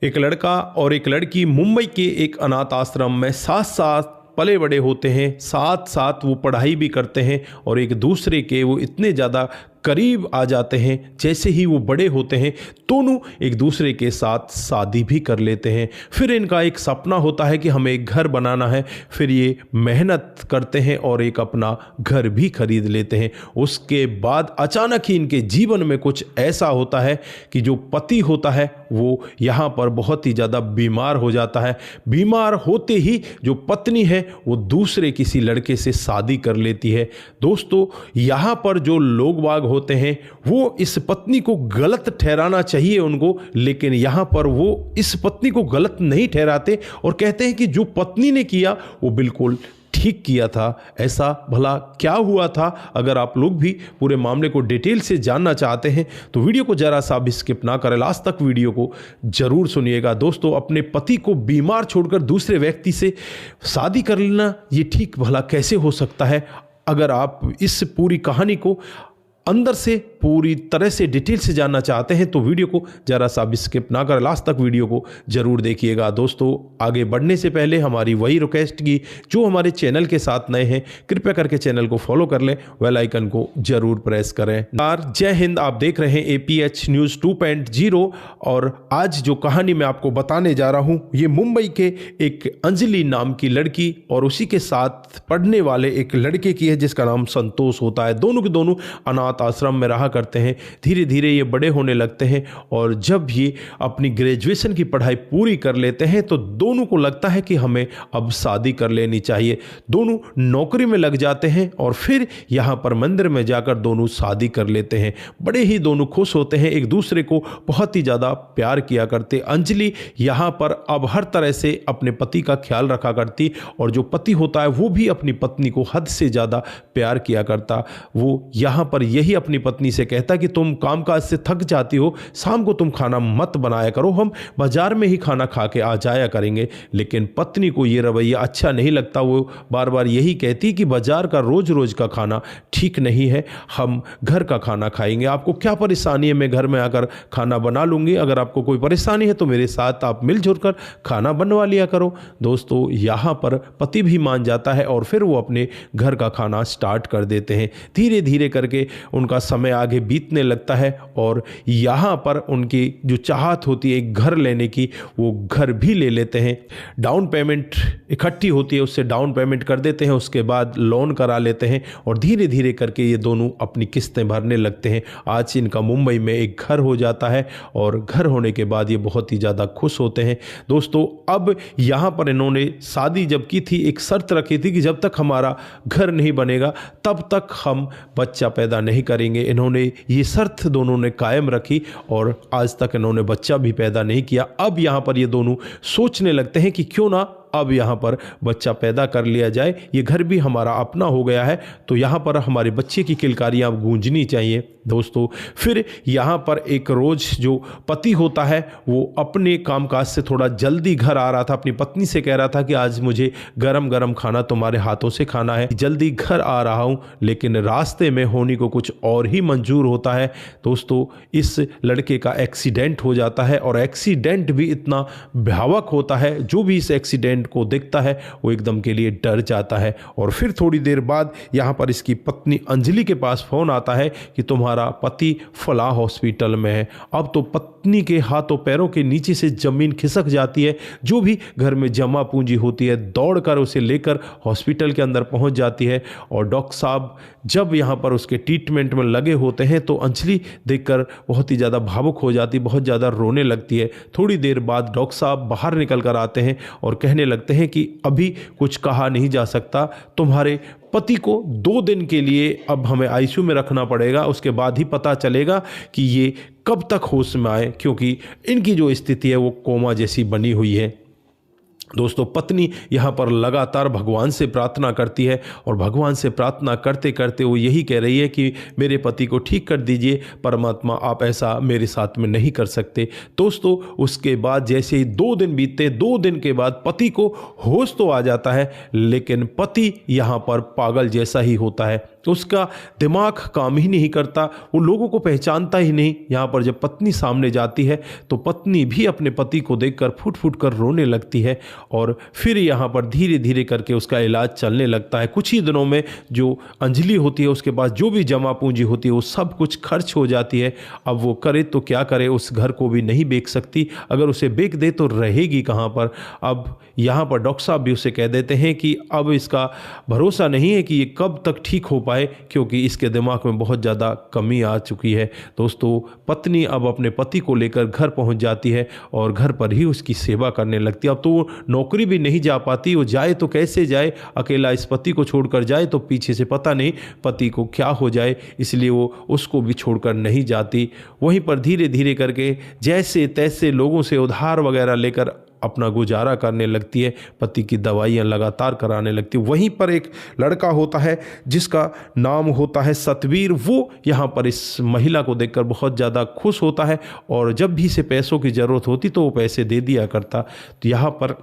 एक लड़का और एक लड़की मुंबई के एक अनाथ आश्रम में साथ साथ पले बड़े होते हैं, साथ साथ वो पढ़ाई भी करते हैं और एक दूसरे के वो इतने ज़्यादा करीब आ जाते हैं। जैसे ही वो बड़े होते हैं दोनों एक दूसरे के साथ शादी भी कर लेते हैं। फिर इनका एक सपना होता है कि हमें एक घर बनाना है। फिर ये मेहनत करते हैं और एक अपना घर भी खरीद लेते हैं। उसके बाद अचानक ही इनके जीवन में कुछ ऐसा होता है कि जो पति होता है वो यहाँ पर बहुत ही ज़्यादा बीमार हो जाता है। बीमार होते ही जो पत्नी है वो दूसरे किसी लड़के से शादी कर लेती है। दोस्तों, यहाँ पर जो लोग बाग होते हैं वो इस पत्नी को गलत ठहराना चाहिए उनको, लेकिन यहां पर वो इस पत्नी को गलत नहीं ठहराते और कहते हैं कि जो पत्नी ने किया वो बिल्कुल ठीक किया था। ऐसा भला क्या हुआ था? अगर आप लोग भी पूरे मामले को डिटेल से जानना चाहते हैं तो वीडियो को जरा सा भी स्किप ना करें, लास्ट तक वीडियो को जरूर सुनिएगा। दोस्तों, अपने पति को बीमार छोड़कर दूसरे व्यक्ति से शादी कर लेना ये ठीक भला कैसे हो सकता है? अगर आप इस पूरी कहानी को अंदर से पूरी तरह से डिटेल से जानना चाहते हैं तो वीडियो को जरा सा भी स्किप ना कर लास्ट तक वीडियो को जरूर देखिएगा। दोस्तों, आगे बढ़ने से पहले हमारी वही रिक्वेस्ट की, जो हमारे चैनल के साथ नए हैं कृपया करके चैनल को फॉलो कर लें, बेल आइकन को जरूर प्रेस करें। जय हिंद, आप देख रहे हैं APH न्यूज़ 2.0 और आज जो कहानी मैं आपको बताने जा रहा हूँ ये मुंबई के एक अंजलि नाम की लड़की और उसी के साथ पढ़ने वाले एक लड़के की है जिसका नाम संतोष होता है। दोनों के दोनों अनाथ आश्रम में रहा करते हैं। धीरे धीरे ये बड़े होने लगते हैं और जब ये अपनी ग्रेजुएशन की पढ़ाई पूरी कर लेते हैं तो दोनों को लगता है कि हमें अब शादी कर लेनी चाहिए। दोनों नौकरी में लग जाते हैं और फिर यहाँ पर मंदिर में जाकर दोनों शादी कर लेते हैं। बड़े ही दोनों खुश होते हैं, एक दूसरे को बहुत ही ज़्यादा प्यार किया करते। अंजलि यहाँ पर अब हर तरह से अपने पति का ख्याल रखा करती और जो पति होता है वो भी अपनी पत्नी को हद से ज़्यादा प्यार किया करता। वो यहाँ पर यही अपनी पत्नी से कहता कि तुम कामकाज से थक जाती हो, शाम को तुम खाना मत बनाया करो, हम बाजार में ही खाना खा के आ जाया करेंगे। लेकिन पत्नी को ये रवैया अच्छा नहीं लगता। वो बार बार यही कहती कि बाजार का रोज रोज का खाना ठीक नहीं है, हम घर का खाना खाएंगे। आपको क्या परेशानी है? मैं घर में आकर खाना बना लूंगी। अगर आपको कोई परेशानी है तो मेरे साथ आप मिलजुल कर खाना बनवा लिया करो। दोस्तों, यहाँ पर पति भी मान जाता है और फिर वो अपने घर का खाना स्टार्ट कर देते हैं। धीरे धीरे करके उनका समय आगे बीतने लगता है और यहाँ पर उनकी जो चाहत होती है एक घर लेने की, वो घर भी ले लेते हैं। डाउन पेमेंट इकट्ठी होती है, उससे डाउन पेमेंट कर देते हैं, उसके बाद लोन करा लेते हैं और धीरे धीरे करके ये दोनों अपनी किस्तें भरने लगते हैं। आज इनका मुंबई में एक घर हो जाता है और घर होने के बाद ये बहुत ही ज़्यादा खुश होते हैं। दोस्तों, अब यहाँ पर इन्होंने शादी जब की थी एक शर्त रखी थी कि जब तक हमारा घर नहीं बनेगा तब तक हम बच्चा पैदा नहीं करेंगे। इन्होंने ये शर्त दोनों ने कायम रखी और आज तक इन्होंने बच्चा भी पैदा नहीं किया। अब यहाँ पर ये दोनों सोचने लगते हैं कि क्यों ना अब यहाँ पर बच्चा पैदा कर लिया जाए, ये घर भी हमारा अपना हो गया है तो यहाँ पर हमारे बच्चे की किलकारियाँ गूंजनी चाहिए। दोस्तों, फिर यहाँ पर एक रोज़ जो पति होता है वो अपने कामकाज से थोड़ा जल्दी घर आ रहा था। अपनी पत्नी से कह रहा था कि आज मुझे गरम गरम खाना तुम्हारे हाथों से खाना है, जल्दी घर आ रहा हूँ। लेकिन रास्ते में होनी को कुछ और ही मंजूर होता है। दोस्तों, इस लड़के का एक्सीडेंट हो जाता है और एक्सीडेंट भी इतना भयावह होता है, जो भी इस एक्सीडेंट को देखता है वो एकदम के लिए डर जाता है। और फिर थोड़ी देर बाद यहाँ पर इसकी पत्नी अंजलि के पास फोन आता है कि तुम्हारा पति फलां हॉस्पिटल में है। अब तो पत्नी के हाथों पैरों के नीचे से जमीन खिसक जाती है। जो भी घर में जमा पूंजी होती है दौड़कर उसे लेकर हॉस्पिटल के अंदर पहुंच जाती है और डॉक्टर साहब जब यहाँ पर उसके ट्रीटमेंट में लगे होते हैं तो अंजलि देखकर बहुत ही ज़्यादा भावुक हो जाती, बहुत ज़्यादा रोने लगती है। थोड़ी देर बाद डॉक्टर साहब बाहर निकल कर आते हैं और कहने लगते हैं कि अभी कुछ कहा नहीं जा सकता, तुम्हारे पति को 2 दिन के लिए अब हमें ICU में रखना पड़ेगा, उसके बाद ही पता चलेगा कि ये कब तक होश में आए, क्योंकि इनकी जो स्थिति है वो कोमा जैसी बनी हुई है। दोस्तों पत्नी यहाँ पर लगातार भगवान से प्रार्थना करती है और भगवान से प्रार्थना करते करते वो यही कह रही है कि मेरे पति को ठीक कर दीजिए परमात्मा, आप ऐसा मेरे साथ में नहीं कर सकते। दोस्तों उसके बाद जैसे ही 2 दिन बीतते, 2 दिन के बाद पति को होश तो आ जाता है, लेकिन पति यहाँ पर पागल जैसा ही होता है, उसका दिमाग काम ही नहीं करता, वो लोगों को पहचानता ही नहीं। यहाँ पर जब पत्नी सामने जाती है तो पत्नी भी अपने पति को देखकर फूट फूट कर रोने लगती है और फिर यहाँ पर धीरे धीरे करके उसका इलाज चलने लगता है। कुछ ही दिनों में जो अंजलि होती है उसके पास जो भी जमा पूंजी होती है वो सब कुछ खर्च हो जाती है। अब वो करे तो क्या करे, उस घर को भी नहीं बेच सकती, अगर उसे बेच दे तो रहेगी कहाँ पर। अब यहाँ पर डॉक्टर साहब भी उसे कह देते हैं कि अब इसका भरोसा नहीं है कि ये कब तक ठीक हो पाए, क्योंकि इसके दिमाग में बहुत ज़्यादा कमी आ चुकी है। दोस्तों पत्नी अब अपने पति को लेकर घर पहुंच जाती है और घर पर ही उसकी सेवा करने लगती है। अब तो वो नौकरी भी नहीं जा पाती, वो जाए तो कैसे जाए, अकेला इस पति को छोड़कर जाए तो पीछे से पता नहीं पति को क्या हो जाए, इसलिए वो उसको भी छोड़कर नहीं जाती। वहीं पर धीरे धीरे करके जैसे तैसे लोगों से उधार वगैरह लेकर अपना गुजारा करने लगती है, पति की दवाइयाँ लगातार कराने लगती है। वहीं पर एक लड़का होता है जिसका नाम होता है सतवीर, वो यहाँ पर इस महिला को देखकर बहुत ज़्यादा खुश होता है और जब भी इसे पैसों की ज़रूरत होती तो वो पैसे दे दिया करता। तो यहाँ पर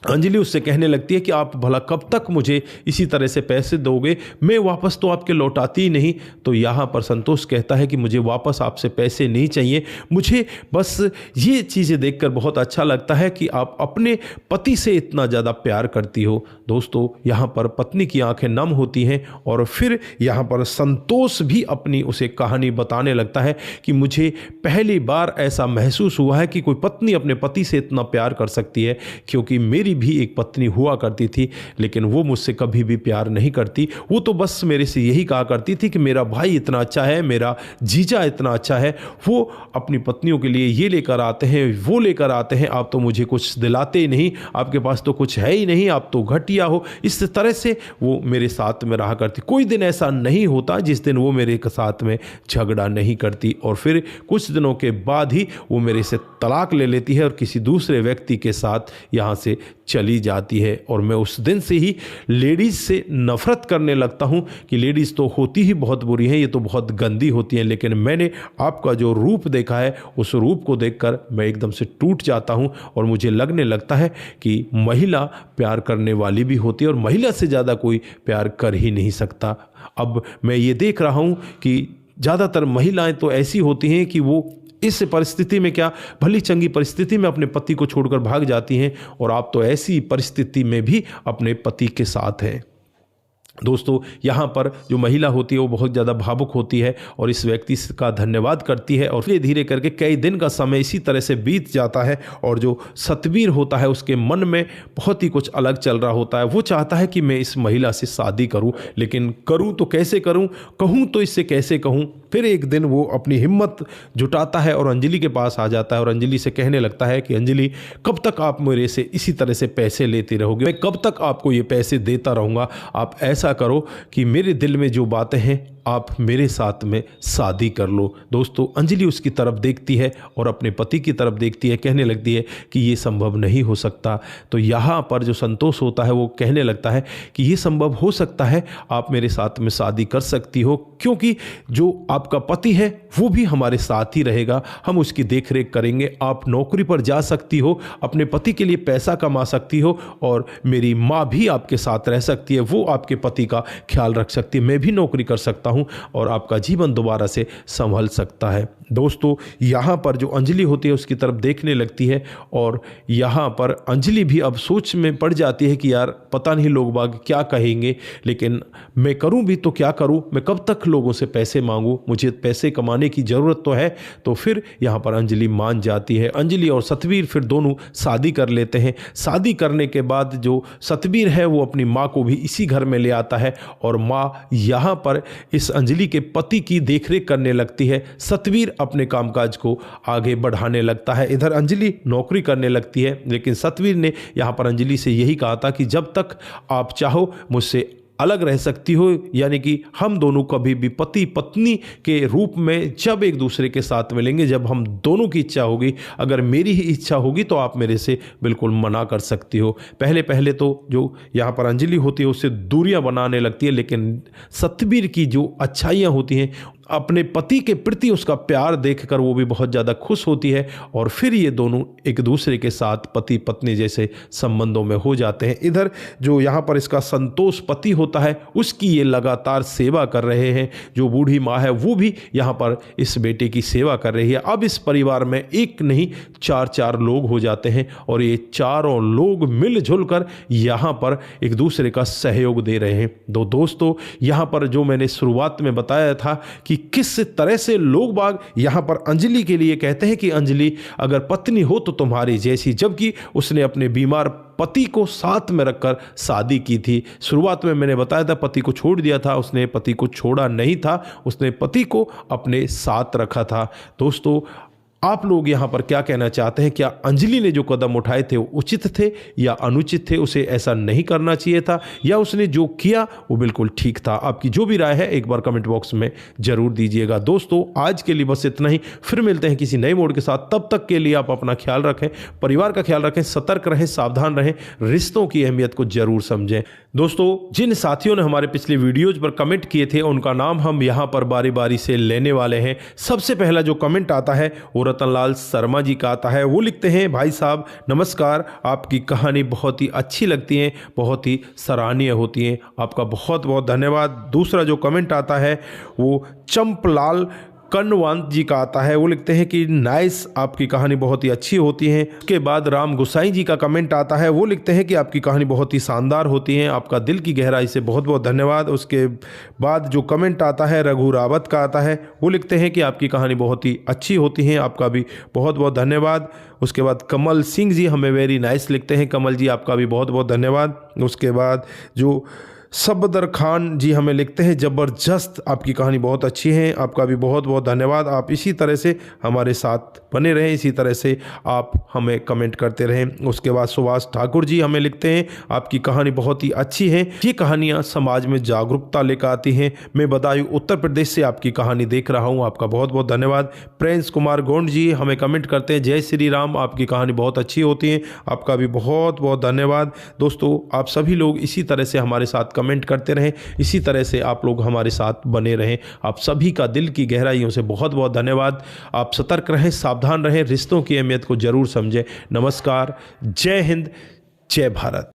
अंजलि उससे कहने लगती है कि आप भला कब तक मुझे इसी तरह से पैसे दोगे, मैं वापस तो आपके लौटाती ही नहीं। तो यहाँ पर संतोष कहता है कि मुझे वापस आपसे पैसे नहीं चाहिए, मुझे बस ये चीज़ें देखकर बहुत अच्छा लगता है कि आप अपने पति से इतना ज़्यादा प्यार करती हो। दोस्तों यहाँ पर पत्नी की आंखें नम होती हैं और फिर यहाँ पर संतोष भी अपनी उसे कहानी बताने लगता है कि मुझे पहली बार ऐसा महसूस हुआ है कि कोई पत्नी अपने पति से इतना प्यार कर सकती है, क्योंकि मेरी भी एक पत्नी हुआ करती थी लेकिन वो मुझसे कभी भी प्यार नहीं करती। वो तो बस मेरे से यही कहा करती थी कि मेरा भाई इतना अच्छा है, मेरा जीजा इतना अच्छा है, वो अपनी पत्नियों के लिए ये लेकर आते हैं, वो लेकर आते हैं, आप तो मुझे कुछ दिलाते ही नहीं, आपके पास तो कुछ है ही नहीं, आप तो घटिया हो। इस तरह से वो मेरे साथ में रहा करती। कोई दिन ऐसा नहीं होता जिस दिन वो मेरे साथ में झगड़ा नहीं करती और फिर कुछ दिनों के बाद ही वो मेरे से तलाक ले लेती है और किसी दूसरे व्यक्ति के साथ यहाँ से चली जाती है। और मैं उस दिन से ही लेडीज़ से नफरत करने लगता हूँ कि लेडीज़ तो होती ही बहुत बुरी हैं, ये तो बहुत गंदी होती हैं, लेकिन मैंने आपका जो रूप देखा है उस रूप को देखकर मैं एकदम से टूट जाता हूँ और मुझे लगने लगता है कि महिला प्यार करने वाली भी होती है और महिला से ज़्यादा कोई प्यार कर ही नहीं सकता। अब मैं ये देख रहा हूँ कि ज़्यादातर महिलाएं तो ऐसी होती हैं कि वो इस परिस्थिति में, क्या भली चंगी परिस्थिति में, अपने पति को छोड़कर भाग जाती हैं और आप तो ऐसी परिस्थिति में भी अपने पति के साथ हैं। दोस्तों यहाँ पर जो महिला होती है वो बहुत ज़्यादा भावुक होती है और इस व्यक्ति का धन्यवाद करती है और धीरे धीरे करके कई दिन का समय इसी तरह से बीत जाता है और जो सतवीर होता है उसके मन में बहुत ही कुछ अलग चल रहा होता है। वो चाहता है कि मैं इस महिला से शादी करूं, लेकिन करूं तो कैसे करूं, कहूं तो इससे कैसे कहूं। फिर एक दिन वो अपनी हिम्मत जुटाता है और अंजलि के पास आ जाता है और अंजलि से कहने लगता है कि अंजलि कब तक आप मेरे से इसी तरह से पैसे लेती रहोगे, मैं कब तक आपको ये पैसे देता रहूँगा। आप ऐसा करो कि मेरे दिल में जो बातें हैं आप मेरे साथ में शादी कर लो। दोस्तों अंजलि उसकी तरफ देखती है और अपने पति की तरफ देखती है, कहने लगती है कि ये संभव नहीं हो सकता। तो यहाँ पर जो संतोष होता है वो कहने लगता है कि ये संभव हो सकता है, आप मेरे साथ में शादी कर सकती हो, क्योंकि जो आपका पति है वो भी हमारे साथ ही रहेगा, हम उसकी देख रेख करेंगे। आप नौकरी पर जा सकती हो, अपने पति के लिए पैसा कमा सकती हो और मेरी माँ भी आपके साथ रह सकती है, वो आपके पति का ख्याल रख सकती है, मैं भी नौकरी कर सकता हूं और आपका जीवन दोबारा से संभल सकता है। दोस्तों यहाँ पर जो अंजलि होती है उसकी तरफ देखने लगती है और यहाँ पर अंजलि भी अब सोच में पड़ जाती है कि यार पता नहीं लोग बाग क्या कहेंगे, लेकिन मैं करूं भी तो क्या करूं, मैं कब तक लोगों से पैसे मांगूं, मुझे पैसे कमाने की ज़रूरत तो है। तो फिर यहाँ पर अंजलि मान जाती है। अंजलि और सतवीर फिर दोनों शादी कर लेते हैं। शादी करने के बाद जो सतवीर है वो अपनी माँ को भी इसी घर में ले आता है और माँ यहाँ पर इस अंजलि के पति की देखरेख करने लगती है। सतवीर अपने कामकाज को आगे बढ़ाने लगता है। इधर अंजलि नौकरी करने लगती है, लेकिन सतवीर ने यहाँ पर अंजलि से यही कहा था कि जब तक आप चाहो मुझसे अलग रह सकती हो, यानी कि हम दोनों कभी भी पति पत्नी के रूप में जब एक दूसरे के साथ मिलेंगे, जब हम दोनों की इच्छा होगी, अगर मेरी ही इच्छा होगी तो आप मेरे से बिल्कुल मना कर सकती हो। पहले पहले तो जो यहाँ पर अंजलि होती है उससे दूरियां बनाने लगती है, लेकिन सतबीर की जो अच्छाइयाँ होती हैं, अपने पति के प्रति उसका प्यार देखकर वो भी बहुत ज़्यादा खुश होती है और फिर ये दोनों एक दूसरे के साथ पति पत्नी जैसे संबंधों में हो जाते हैं। इधर जो यहाँ पर इसका संतोष पति होता है उसकी ये लगातार सेवा कर रहे हैं। जो बूढ़ी माँ है वो भी यहाँ पर इस बेटे की सेवा कर रही है। अब इस परिवार में एक नहीं 4 लोग हो जाते हैं और ये चारों लोग मिलजुल कर यहाँ पर एक दूसरे का सहयोग दे रहे हैं। दोस्तों, यहाँ पर जो मैंने शुरुआत में बताया था कि किस तरह से लोग बाग यहाँ पर अंजलि के लिए कहते हैं कि अंजलि अगर पत्नी हो तो तुम्हारी जैसी, जबकि उसने अपने बीमार पति को साथ में रखकर शादी की थी। शुरुआत में मैंने बताया था पति को छोड़ दिया था, उसने पति को छोड़ा नहीं था, उसने पति को अपने साथ रखा था। दोस्तों, आप लोग यहाँ पर क्या कहना चाहते हैं? क्या अंजलि ने जो कदम उठाए थे वो उचित थे या अनुचित थे? उसे ऐसा नहीं करना चाहिए था या उसने जो किया वो बिल्कुल ठीक था? आपकी जो भी राय है एक बार कमेंट बॉक्स में जरूर दीजिएगा। दोस्तों, आज के लिए बस इतना ही। फिर मिलते हैं किसी नए मोड के साथ। तब तक के लिए आप अपना ख्याल रखें, परिवार का ख्याल रखें, सतर्क रहें, सावधान रहें, रिश्तों की अहमियत को जरूर समझें। दोस्तों, जिन साथियों ने हमारे पिछले वीडियोज पर कमेंट किए थे उनका नाम हम यहाँ पर बारी बारी से लेने वाले हैं। सबसे पहला जो कमेंट आता है वो रतनलाल शर्मा जी का आता है। वो लिखते हैं, भाई साहब नमस्कार, आपकी कहानी बहुत ही अच्छी लगती है, बहुत ही सराहनीय होती है, आपका बहुत बहुत धन्यवाद। दूसरा जो कमेंट आता है वो चंपलाल कन्वांत जी का आता है। वो लिखते हैं कि नाइस, आपकी कहानी बहुत ही अच्छी होती है। उसके बाद राम गुसाई जी का कमेंट आता है। वो लिखते हैं कि आपकी कहानी बहुत ही शानदार होती है, आपका दिल की गहराई से बहुत बहुत धन्यवाद। उसके बाद जो कमेंट आता है रघु रावत का आता है। वो लिखते हैं कि आपकी कहानी बहुत ही अच्छी होती है, आपका भी बहुत बहुत धन्यवाद। उसके बाद कमल सिंह जी हमें वेरी नाइस लिखते हैं। कमल जी, आपका भी बहुत बहुत धन्यवाद। उसके बाद जो सबदर खान जी हमें लिखते हैं, ज़बरदस्त, आपकी कहानी बहुत अच्छी है, आपका भी बहुत बहुत धन्यवाद। आप इसी तरह से हमारे साथ बने रहें, इसी तरह से आप हमें कमेंट करते रहें। उसके बाद सुभाष ठाकुर जी हमें लिखते हैं, आपकी कहानी बहुत ही अच्छी है, ये कहानियाँ समाज में जागरूकता लेकर आती हैं। मैं बदायूं उत्तर प्रदेश से आपकी कहानी देख रहा हूँ, आपका बहुत बहुत धन्यवाद। प्रिंस कुमार गोंड जी हमें कमेंट करते हैं, जय श्री राम, आपकी कहानी बहुत अच्छी होती है, आपका भी बहुत बहुत धन्यवाद। दोस्तों, आप सभी लोग इसी तरह से हमारे साथ कमेंट करते रहें, इसी तरह से आप लोग हमारे साथ बने रहें। आप सभी का दिल की गहराइयों से बहुत बहुत धन्यवाद। आप सतर्क रहें, सावधान रहें, रिश्तों की अहमियत को जरूर समझें। नमस्कार, जय हिंद, जय भारत।